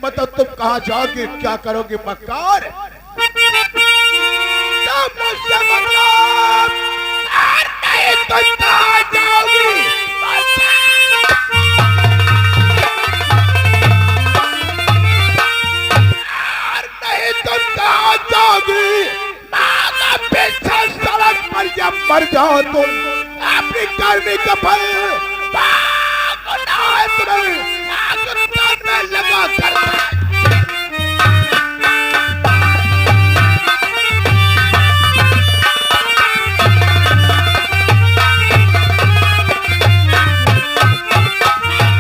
बताओ तुम कहाँ जाओगे, क्या करोगे मक्कार? तुम मुझसे मतलब नहीं, तुम कहाँ जाओगी? नहीं तुम कहाँ जाओगी? पीछे सड़क पर जब मर जाओ तुम अपनी कर्मी का फल में लगा कर।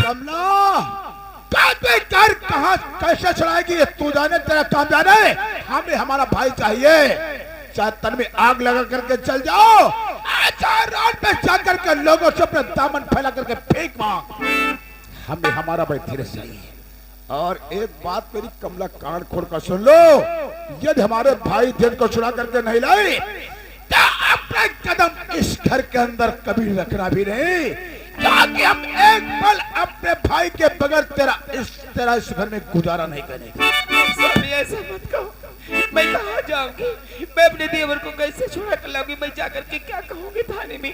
कमला कर कहाँ कैसे छुड़ाएगी? तू जाने, तेरा काम जाने। हमें हमारा भाई चाहिए। चाहे तन में आग लगा करके चल जाओ, चाहे रात में जाकर के लोगों से अपने दामन फैला करके फेंक मांग। हमें हमारा भाई धीरे चाहिए। और एक बात मेरी कमला कान खोल कर सुन लो, यदि हमारे भाई धीरे को छुड़ा करके नहीं लाए तो अपना कदम इस घर के अंदर कभी रखना भी नहीं, ताकि हम एक पल अपने भाई के बगैर तेरा इस घर में गुजारा नहीं करेंगे। स्वामी ऐसा मत कहो, मैं कहाँ जाऊंगी? मैं अपने देवर को कैसे छुड़ा कर लाऊंगी? मैं जाकर के क्या कहूंगी थाने में?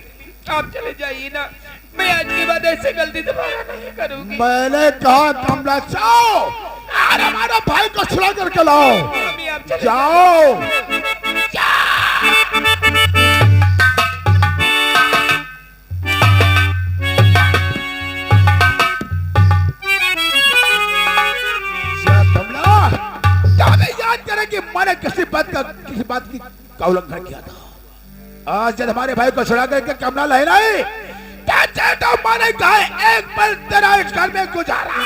आप चले जाइए ना, मैं आज के बाद ऐसे गलती दोबारा नहीं करूंगी। मैंने कहा कमला जाओ और हमारा भाई को छुड़ा करके लाओ। स्वामी आप चले जाओ। कि मैंने किसी बात की उल्लंघन किया था। आज जब हमारे भाई को छुड़ा करके कमला लाई नहीं, तो मैंने कहा एक पल तेरा इस घर में गुजारा।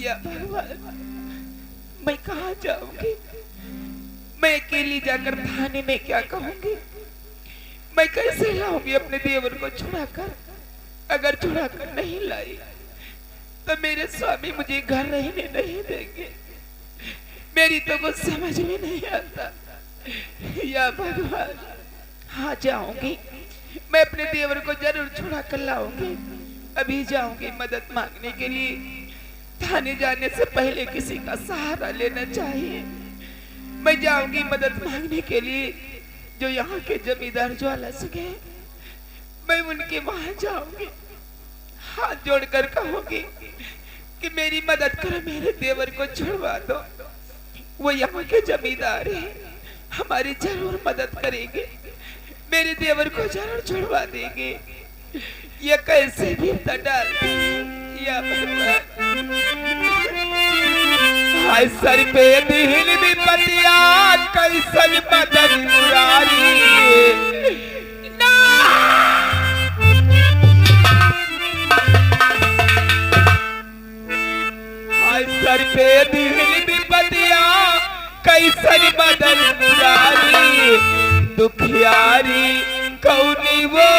या भगवान, मैं कहाँ जाऊंगी? मैं अकेली जाकर थाने में क्या कहूंगी? मैं कैसे लाऊंगी अपने देवर को छुड़ाकर? अगर छुड़ाकर नहीं लाई तो मेरे स्वामी मुझे घर रहने नहीं देंगे। मेरी तो कुछ समझ में नहीं आता। या भगवान, हाँ जाऊंगी, मैं अपने देवर को जरूर छुड़ाकर लाऊंगी। अभी जाऊंगी मदद मांगने के लिए। थाने जाने से पहले किसी का सहारा लेना चाहिए। मैं जाऊंगी मदद मांगने के लिए। जो यहाँ के जमींदार ज्वाला सिंह हैं, मैं उनके वहां जाऊंगी, हाथ जोड़कर कहूंगी कि मेरी मदद करो, मेरे देवर को छुड़वा दो। वो यहाँ के जमींदार हैं, हमारी जरूर मदद करेंगे, मेरे देवर को जरूर छुड़वा देंगे। ये कैसे भी डाल या हाय सर पे दिल भी पतिया कैसन बदन मुरारी ना। हाय सर पे दिल भी पतिया कैसन बदन मुरारी, दुखियारी कौनी वो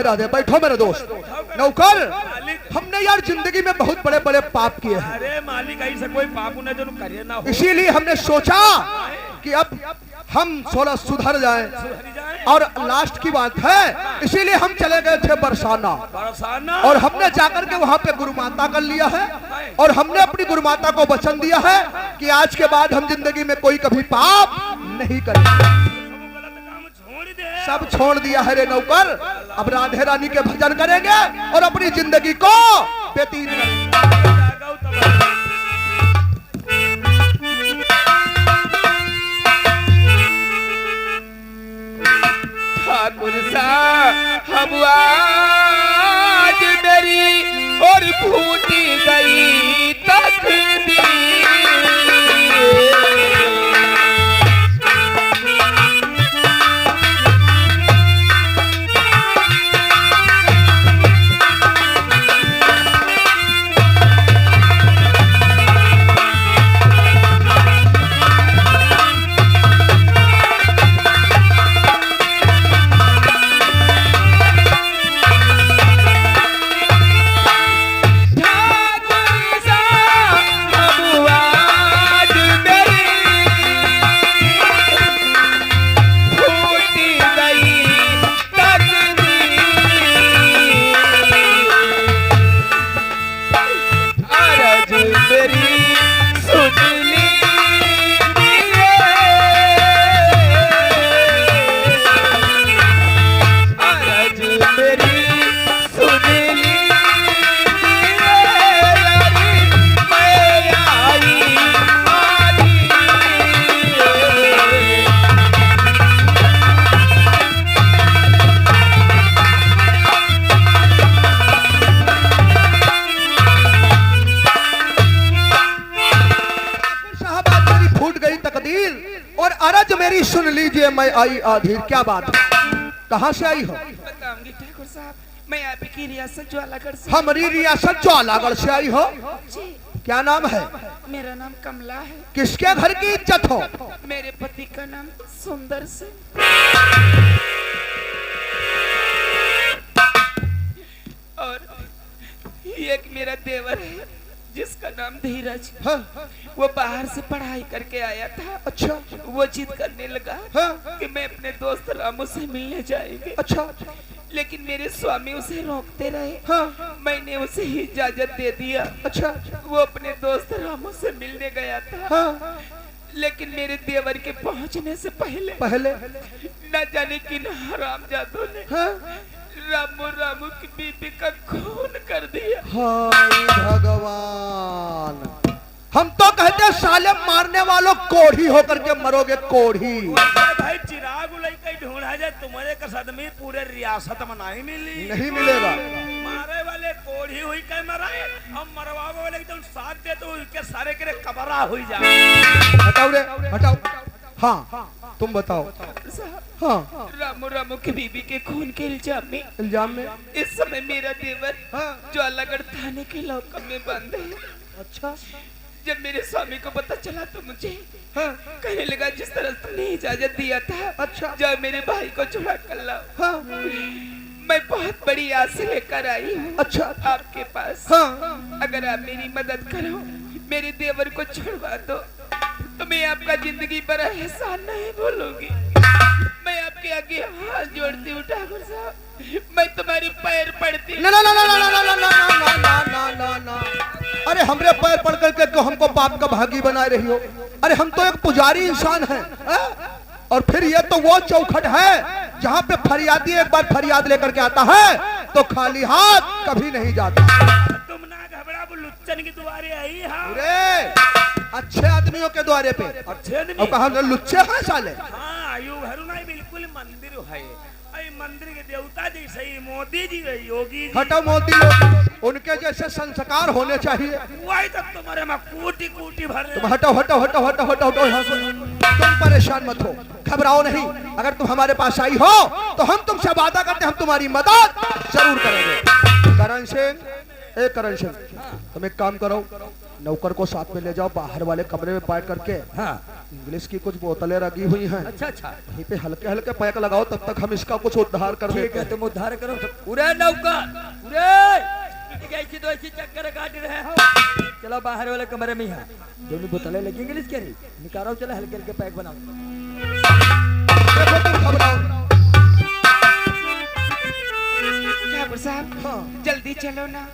राधे। बैठो मेरे दोस्त। नौकर, हमने यार जिंदगी में बहुत बड़े बड़े पाप किए हैं। अरे मालिक ऐसा कोई पाप न जो करे ना हो, इसीलिए हमने सोचा कि अब हम थोड़ा सुधर जाएं। और लास्ट की बात है, इसीलिए हम चले गए थे बरसाना बरसाना और हमने जाकर के वहां पे गुरु माता कर लिया है और हमने अपनी गुरु माता को वचन दिया है कि आज के बाद हम जिंदगी में कोई कभी पाप नहीं करेंगे। गलत काम छोड़ दे। सब छोड़ दिया है रे नौकर, अब राधे रानी के भजन करेंगे और अपनी जिंदगी को व्यतीत करेंगे। जागाओ तब। ठाकुर साहब हम आज मेरी और फूटी गई तकदीर। और अरज मेरी सुन लीजिए, मैं आई आधीर। क्या बात है, कहाँ से आई हो? बताऊंगी ठाकुर साहब, मैं आपकी रियासत ज्वालागढ़ से। हमारी रियासत ज्वालागढ़ से आई हो? जी। क्या नाम है? मेरा नाम कमला है। किसके घर की इज्जत हो? मेरे पति का नाम सुंदर सिंह। और एक मेरा देवर है जिसका नाम धीरज। हाँ? वो बाहर से पढ़ाई करके आया था। अच्छा। वो जिद करने लगा हाँ? कि मैं अपने दोस्त रामू से मिलने जाएंगे। अच्छा। लेकिन मेरे स्वामी उसे रोकते रहे। हाँ? मैंने उसे ही इजाजत दे दिया। अच्छा। वो अपने दोस्त रामू से मिलने गया था। हाँ? लेकिन मेरे देवर के पहुंचने से पहले न जाने किन हरामजादों ने हाँ? रामू की बीबी का खून कर दिया। हाय भगवान, हम तो कहते साले मारने वालों कोढ़ी होकर के मरोगे, कोढ़ी। भाई चिराग उलई कहीं ढूंढा जाए, तुम्हारे कसद में पूरे रियासत में नहीं मिली। नहीं मिलेगा। मारे वाले कोढ़ी हुई कहीं मराए, हम मरवावे वाले एकदम साथ दे तो उनके सारे के कबरा हुई जाए। हटाओ रे, हटाओ। हाँ, तुम बताओ। हाँ? रामू की बीबी के खून के इल्जाम में इस समय मेरा देवर हाँ? ज्वालागढ़ थाने के लॉकअप में बंद है। अच्छा। जब मेरे स्वामी को पता चला तो मुझे हाँ? कहने लगा जिस तरह तुमने इजाजत दिया था, अच्छा। जब मेरे भाई को छुड़ा कर लाओ। हाँ? मैं बहुत बड़ी आस लेकर आई हूँ अच्छा। आपके पास। हाँ? अगर आप मेरी मदद करो, मेरे देवर को छुड़वा दो, तो मैं आपका जिंदगी पर एहसान नहीं भूलूंगी। मैं आपके आगे हाथ जोड़ती हूँ ठाकुर साहब, मैं तुम्हारे पैर पड़ती। ना ना ना ना ना ना ना ना ना ना ना ना ना। अरे हमरे पैर पड़ करके तो हमको पाप का भागी बनाए रही हो। अरे हम तो एक पुजारी इंसान हैं, और फिर ये तो वो चौखट है जहाँ पे फरियादी एक बार फरियाद लेकर के आता है तो खाली हाथ कभी नहीं जाता। तुम ना घबरा, वो लुच्चन की दुआरे आई। हाँ, अरे अच्छे आदमियों के द्वारे पे। अच्छे आदमी। अब कहा लुच्चे हैं साले। हाँ, आयु घरू नहीं, बिल्कुल मंदिर है। अरे मंदिर के देवता जी सही, मोदी जी है, योगी जी। हटो मोदी लोग, उनके जैसे संस्कार होने चाहिए। वही तक तुम्हारे में कूटी कूटी भर रहे। तुम हटो हटो हटो हटो हटो हटो यहाँ से। तुम परेशान मत हो, घबराओ नहीं। अगर तुम हमारे पास आई हो तो हम तुमसे वादा करते हैं, हम तुम्हारी मदद जरूर करेंगे। करण सिंह, करण सिंह, तुम एक काम करो, नौकर को साथ में ले जाओ, बाहर वाले कमरे में बैठ करके। हाँ? इंग्लिश की कुछ बोतलें रखी हुई हैं। अच्छा अच्छा। वहीं पे हल्के हल्के पैक लगाओ, तब तक हम इसका कुछ उद्धार कर देते हैं। तुम उद्धार करो। पूरे नौकर, पूरे ऐसी तो ऐसी चक्कर काट रहे हो। चलो बाहर वाले कमरे में। यहाँ दोनों बोतलें लगी इंग्लिश के, निकालो। चलो हल्के हल्के पैक बनाओ। देखो तुम घबराओ, चलो ना,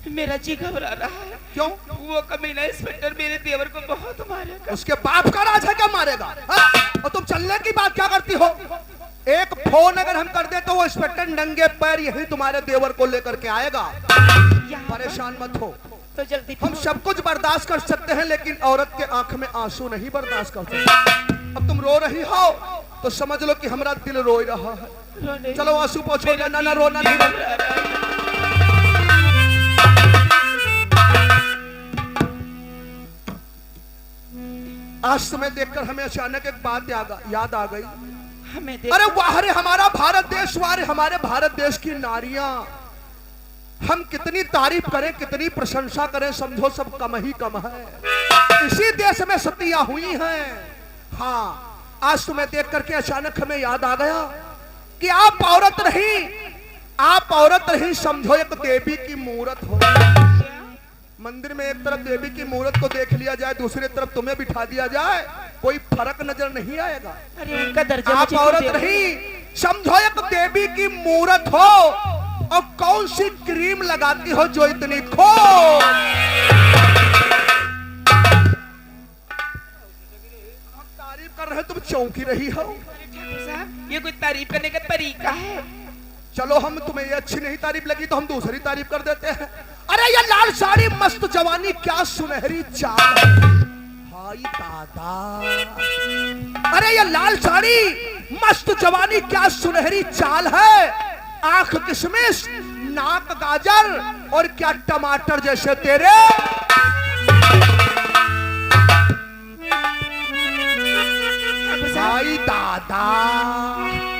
मेरा जी घबरा रहा है। क्यों? वो कमीना इंस्पेक्टर मेरे देवर को बहुत मारेगा। उसके बाप का राज है क्या मारेगा? हाँ? और तुम चलने की बात क्या करती हो? एक फोन अगर हम कर दे तो वो इंस्पेक्टर नंगे पैर यही तुम्हारे देवर को लेकर के आएगा। यहाँ पर परेशान मत हो, तो जल्दी हम सब कुछ बर्दाश्त कर सकते हैं, लेकिन औरत के आंख में आंसू नहीं बर्दाश्त कर सकते। अब तुम रो रही हो तो समझ लो कि हमारा दिल रो रहा है। रोने- चलो आंसू पोछो, ना ना रोना नहीं। घबरा रहा है। आज तुम्हें देखकर हमें अचानक एक बात याद आ गई। हमें देख अरे वाह रे हमारा भारत देश, वाह रे हमारे भारत देश की नारियां। हम कितनी तारीफ करें, कितनी प्रशंसा करें, समझो सब कम ही कम है। इसी देश में सतियां हुई हैं। हाँ, आज तुम्हें देख करके अचानक हमें याद आ गया कि आप औरत नहीं, आप औरत नहीं, समझो एक देवी की मूरत हो। मंदिर में एक तरफ देवी की मूरत को देख लिया जाए, दूसरी तरफ तुम्हें बिठा दिया जाए, कोई फर्क नजर नहीं आएगा। अरे उनका दर्जा आप मुझे औरत क्यों दे- नहीं, समझो एक देवी की मूरत हो, और कौन सी क्रीम लगाती हो जो इतनी खो। हम तारीफ कर रहे हैं, तुम चौंकी रही हो। ठाकुर साहब, ये कोई तारीफ करने का तरीका है? चलो, हम तुम्हें ये अच्छी नहीं तारीफ लगी तो हम दूसरी तारीफ कर देते हैं। अरे ये लाल साड़ी, मस्त जवानी, क्या सुनहरी चाल है। हाय दादा, अरे ये लाल साड़ी, मस्त जवानी, क्या सुनहरी चाल है। आंख किशमिश, नाक गाजर, और क्या टमाटर जैसे तेरे। ठाकुर साहब, हाय दादा,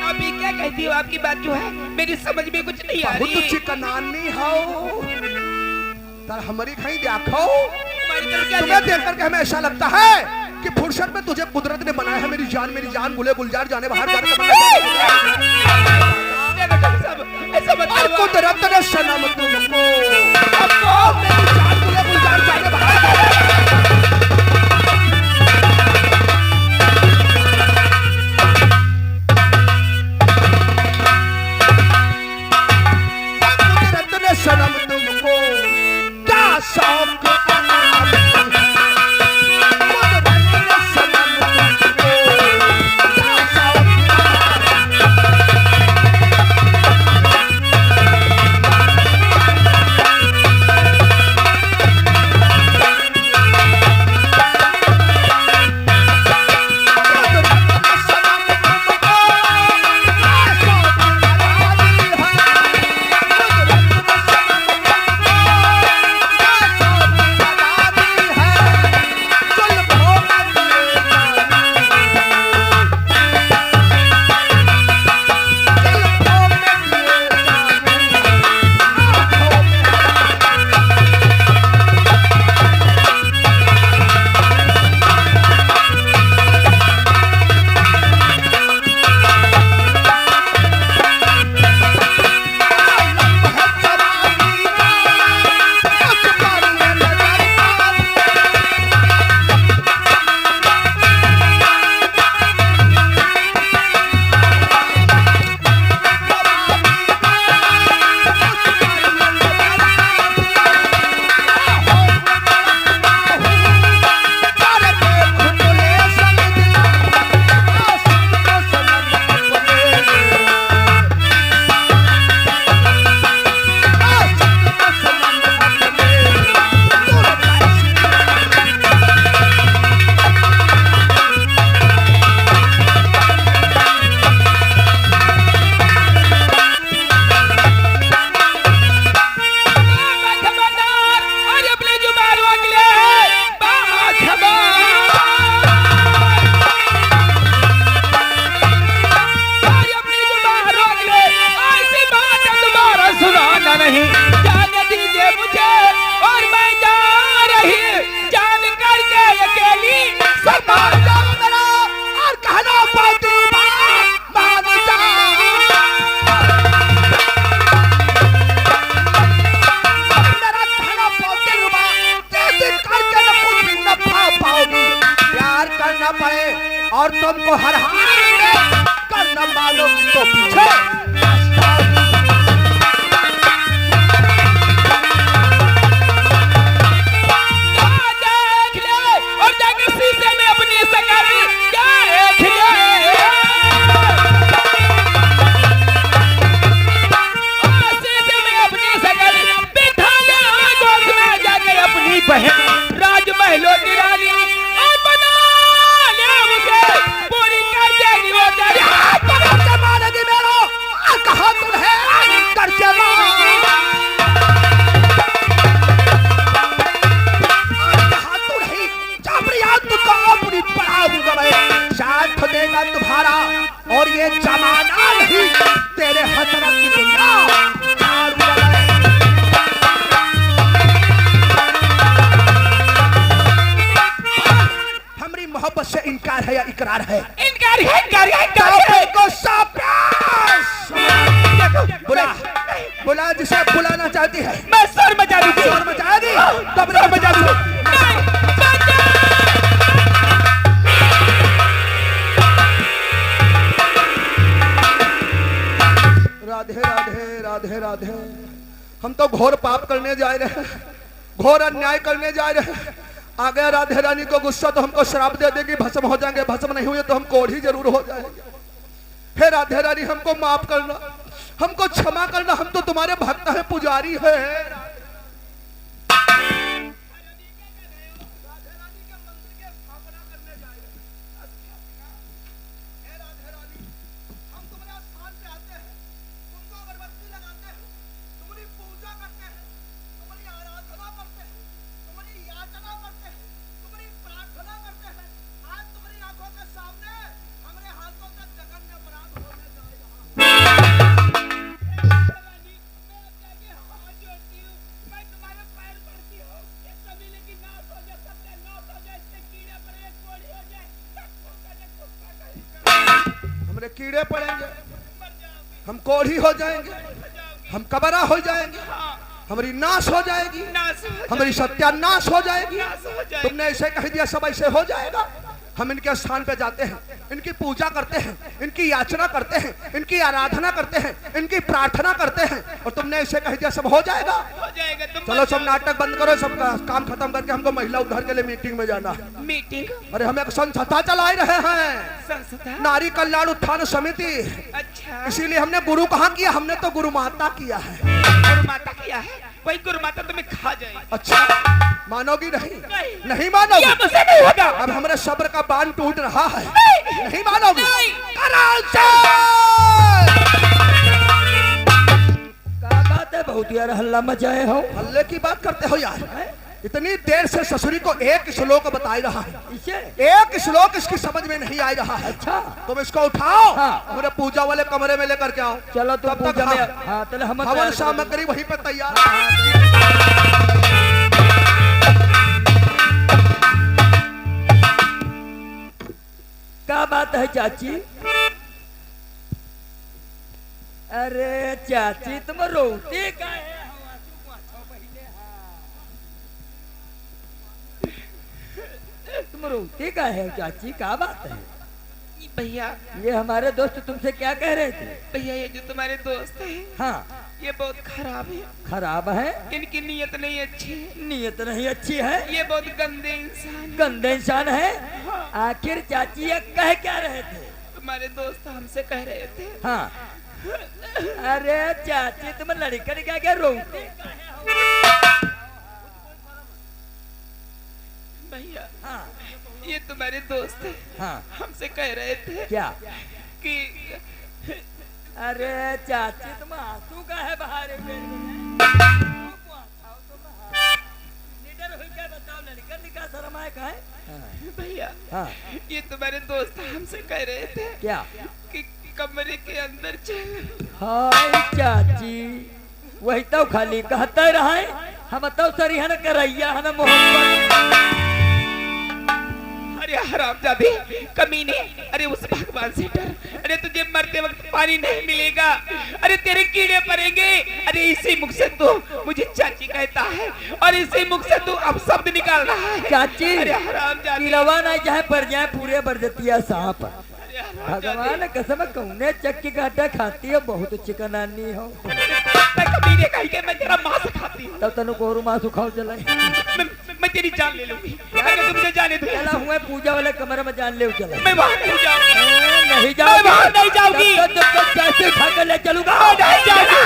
अभी क्या कहती हो? आपकी बात जो है मेरी समझ में कुछ नहीं आ रही। बहुत चिकनानी हो। तर हमारी खाई देखो, हमारी तरफ क्या तुम्हें देख करके हमें ऐसा लगता है कि फुर्सत में तुझे कुदरत ने बनाया है। मेरी जान गुले गुलजार, जाने बाहर जाने का देखो ठाकुर साहब, ऐसा मत और करो। कुदरत ने सनम तुमको, अब मेरी जान गुले गुलजार, जाने बाहर। कुदरत ने सनम तुमको क्या शौक ये जमाना नहीं, तेरे हसरत की दुनिया झाड़ू लगाए। हमारी मोहब्बत से इनकार है या इकरार है? इनकार है, इनकार है, इनकार तापे है। को शाबाश। बुला बुला जिसे बुलाना चाहती है। मैं शोर मचा दूंगी। शोर मचाएगी तब शोर मचा दूंगी। नहीं, राधे राधे राधे राधे। हम तो घोर पाप करने जा रहे हैं, घोर अन्याय करने जा रहे हैं। आ गया राधे रानी को गुस्सा तो हमको श्राप दे देगी, भस्म हो जाएंगे, भस्म नहीं हुए तो हम कोढ़ी जरूर हो जाएंगे। हे राधे रानी हमको माफ करना, हमको क्षमा करना, हम तो तुम्हारे भक्त हैं, पुजारी है। कीड़े पड़ेंगे, हम कोढ़ी हो जाएंगे, हम कबरा हो जाएंगे, हमारी नाश हो जाएगी, हमारी सत्यानाश हो जाएगी। तुमने ऐसे कह दिया सब ऐसे हो जाएगा। हम इनके स्थान पे जाते हैं, इनकी पूजा करते हैं, इनकी याचना करते हैं, इनकी आराधना करते हैं, इनकी प्रार्थना करते हैं, और तुमने ऐसे कह दिया सब हो जाएगा। चलो सब नाटक बंद करो, सब काम खत्म करके हमको महिला उद्धार के लिए मीटिंग में जाना है। मीटिंग? अरे हम एक संस्था चला रहे हैं, संस्था? नारी कल्याण उत्थान समिति। अच्छा, इसीलिए हमने गुरु कहाँ किया, हमने तो गुरु माता किया है। गुरु माता किया है? वही गुरु माता तुम्हें खा जाए। अच्छा, मानोगी नहीं? नहीं मानोगी? ये मुझसे नहीं होगा। अब हमारे सब्र का बांध टूट रहा है। नहीं मानोगी? नहीं। क्या बात है, बहुत यार हल्ला मचाए हो। हल्ले की बात करते हो यार? इतनी देर से ससुरी को एक श्लोक बताई रहा है, इसे एक श्लोक इसकी समझ में नहीं आ रहा है। अच्छा, तुम इसको उठाओ, हाँ। हमारे पूजा वाले कमरे में लेकर के आओ। चलो तुम तब तक पूजा में, हाँ चलो हम हवन सामग्री वहीं पे तैयार। क्या बात है चाची? अरे चाची तुम रोती का है? तुम रोती का है चाची, क्या बात है? भैया, ये हमारे दोस्त तुमसे क्या कह रहे थे? भैया ये जो तुम्हारे दोस्त हैं, हाँ, ये बहुत खराब है। खराब है? इनकी नीयत नहीं अच्छी है। नीयत नहीं अच्छी है? ये बहुत गंदे इंसान। गंदे इंसान है? आखिर चाची ये कह क्या रहे थे? तुम्हारे दोस्त हमसे कह रहे थे। हाँ। अरे चाची तुम लड़कन क्या क्या रोते भैया, हाँ, ये तुम्हारे दोस्त हैं, हाँ, हमसे कह रहे थे क्या? कि अरे चाची तुम आंसू का है बाहर निडर हो क्या बताओ, लड़कन का शर्म आए का है? भैया, हाँ, ये तुम्हारे दोस्त हमसे कह रहे थे क्या? कि कमरे के अंदर चल। हाय चाची, वही तो खाली कहते रहे, हम तो सरिहन करैया हन मोहब्बत। अरे हरामजादे, कमीने, अरे उस भगवान से डर। अरे तुझे मरते वक्त पानी नहीं मिलेगा, अरे तेरे कीड़े पड़ेंगे। अरे इसी मुख से तू मुझे चाची कहता है और इसी मुख से तू अब शब्द निकाल रहा है। चाची, अरे हरामजादे, किलवा ना चाहे पर जाए पूरे बरजतिया सांप। अरे हरामजादे, भगवान कसम कौने चक्की का आटा खाती है, बहुत चिकनानी हो। मैं कमीने कहीं के मैं तेरा मांस खाती हूँ। तब तनु कोरू मासु खाओ चले। मैं तेरी जान ले लूंगी अगर तुमसे जाने दो। चला हुए पूजा वाले कमरे में जान ले चला। मैं वहां नहीं जाऊंगी। नहीं जाओगी? मैं वहां नहीं जाऊंगी। तब तक कैसे उठा कर ले चलूंगा? मैं नहीं जाऊंगी।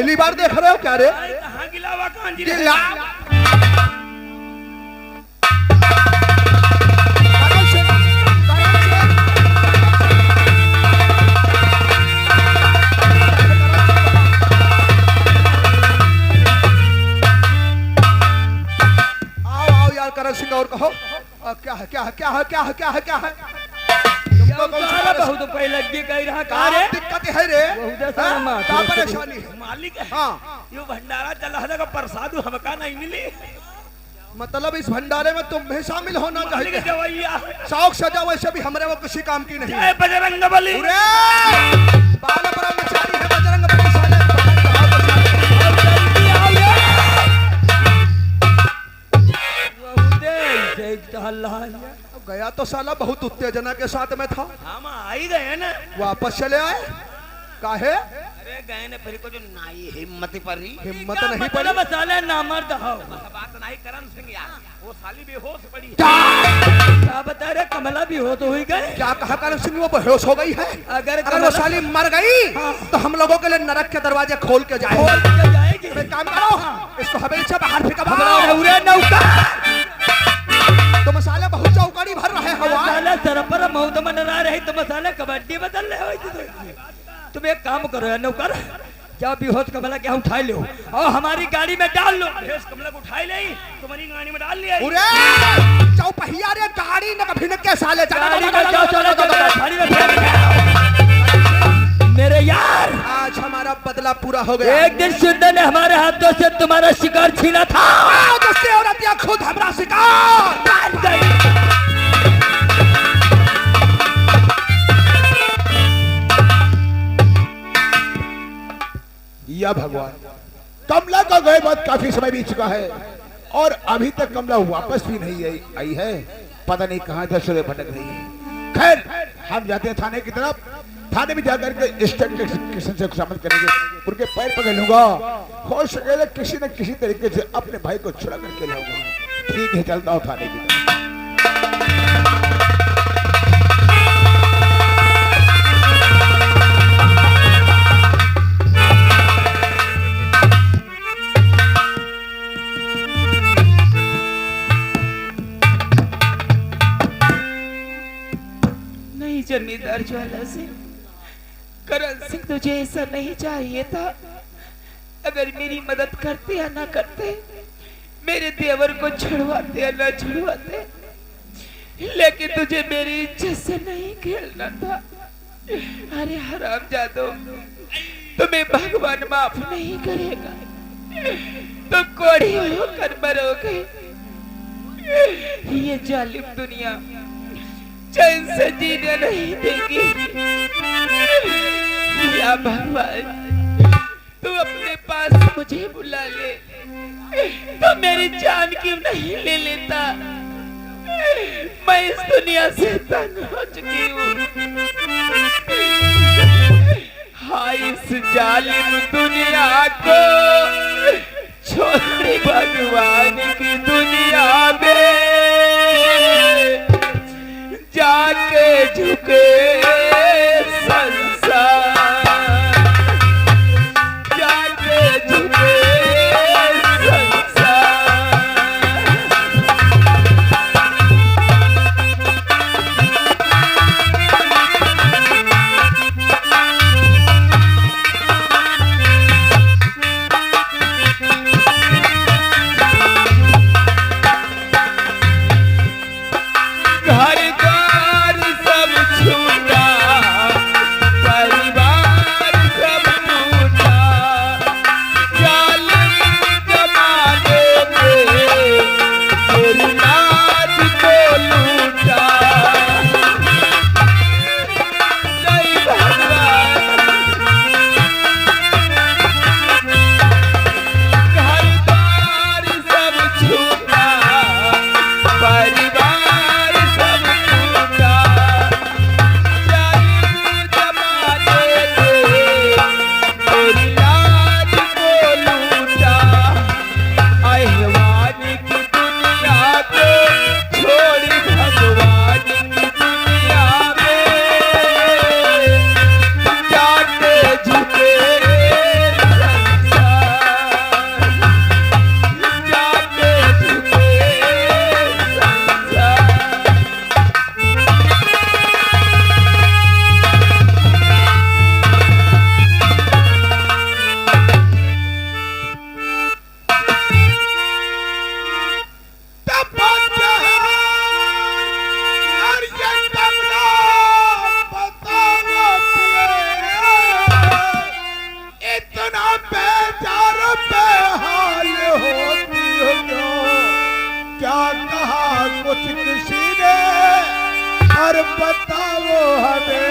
पहली बार देख रहे हो क्या रे? कहाँ गिलावा कान जी गिला। करण सिंह और कहो क्या है क्या है क्या है क्या है क्या है क्या है? तुमको कौन सी साला बहुत पहले लगी कह रहा क्या का रे दिक्कत है रे? बहुत सारा हाँ? मार क्या परेशानी है? मालिक है हाँ यो भंडारा चला है का प्रसाद हमका नहीं मिली मतलब इस भंडारे में तुम भी शामिल होना मालिक चाहिए। जवैया शौक सजा वैसे भी हमारे वो किसी काम की नहीं है। जय बजरंग बली पूरे बाल ब्रह्मचारी है बजरंग बली साले। अब गया तो साला बहुत उत्तेजना के साथ में था, हम आई गए ना वापस चले आए काहे? अरे गए ने फिर को जो नाई हिम्मत परी हिम्मत नहीं मतलब पड़ी। मसाला नामर्द हो बात नहीं करन सिंह यार वो साली बेहोश पड़ी क्या बता रहे कमला भी हो तो हुई गए क्या कहा करण सिंह वो बेहोश हो गई है? अगर अगर वो साली मर गई तो हम लोगों के लिए नरक के दरवाजे खोल के जाएंगे। जाएगी एक काम करो इसको हवेली से बाहर फेंका उरे नौका तुम साले बहुत चौकड़ी भर रहे हो। मसाला सर पर मौत मनरा रही तो मसाला कबड्डी बदल रहे हो तुम एक काम करो यार नौकर क्या बेहोश कमला क्या उठा लो और हमारी गाड़ी में डाल लो बेहोश कमला को उठाई ले तुम्हारी गाड़ी में डाल लिया उरे चौपहिया रे गाड़ी न कभी न के साले गाड़ी में जाओ चलो गाड़ी में फेंक दो। मेरे यार आज हमारा बदला पूरा हो गया। एक दिन सुंदर ने हमारे हाथों से तुम्हारा शिकार छीना था आज उसकी औरतिया खुद हमारा शिकार। या भगवान, कमला का गए बात काफी समय बीत चुका है और अभी तक कमला वापस भी नहीं आई है। पता नहीं कहाँ इधर से भटक रही है। खैर हम जाते हैं थाने की तरफ। थाने में जाकर के स्टेशन से शामिल करेंगे, उनके पैर पकड़ लूंगा, हो सकेगा किसी न किसी तरीके से अपने भाई को छुड़ा करके लाऊंगा। ठीक है चलता हूँ थाने की तरफ। नहीं जमींदार ज्वाला सिंह, करण सिंह तुझे ऐसा नहीं चाहिए था। अगर मेरी मदद करते या ना करते, मेरे देवर को छुड़वाते या ना छुड़वाते, लेकिन तुझे मेरी इज्जत से नहीं खेलना था। अरे हरामजादो, तुम्हें भगवान माफ नहीं करेगा, तुम कोढ़ी होकर मरोगे। ये जालिम दुनिया चैन से जीने नहीं देगी। या भगवान, तू अपने पास मुझे बुला ले, तो मेरी जान क्यों नहीं ले लेता? मैं इस दुनिया से तंग हो चुकी हूँ। हाँ, इस जालिम दुनिया को छोड़ भगवान की दुनिया में जाके झुके संसार, जाके झुके संसार। कुछ किसी ने और बताओ हमें